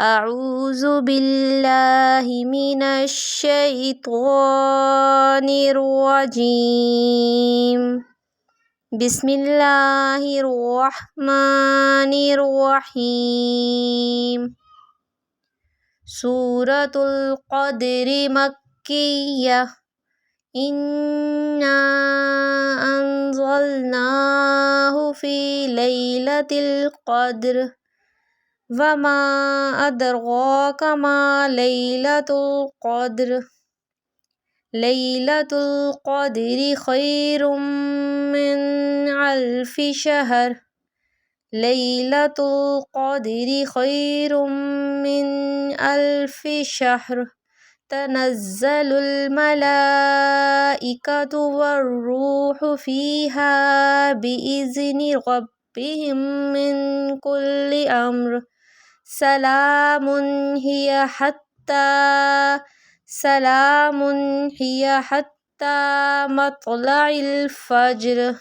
أعوذ بالله من الشيطان الرجيم. بسم الله الرحمن الرحيم. سورة القدر مكية. إنا أنزلناه في ليلة القدر وما أدراك ما ليلة القدر. ليلة القدر خير من ألف شهر. ليلة القدر خير من ألف شهر. تنزل الملائكة والروح فيها بإذن ربهم من كل أمر. سلام هي حتى مطلع الفجر.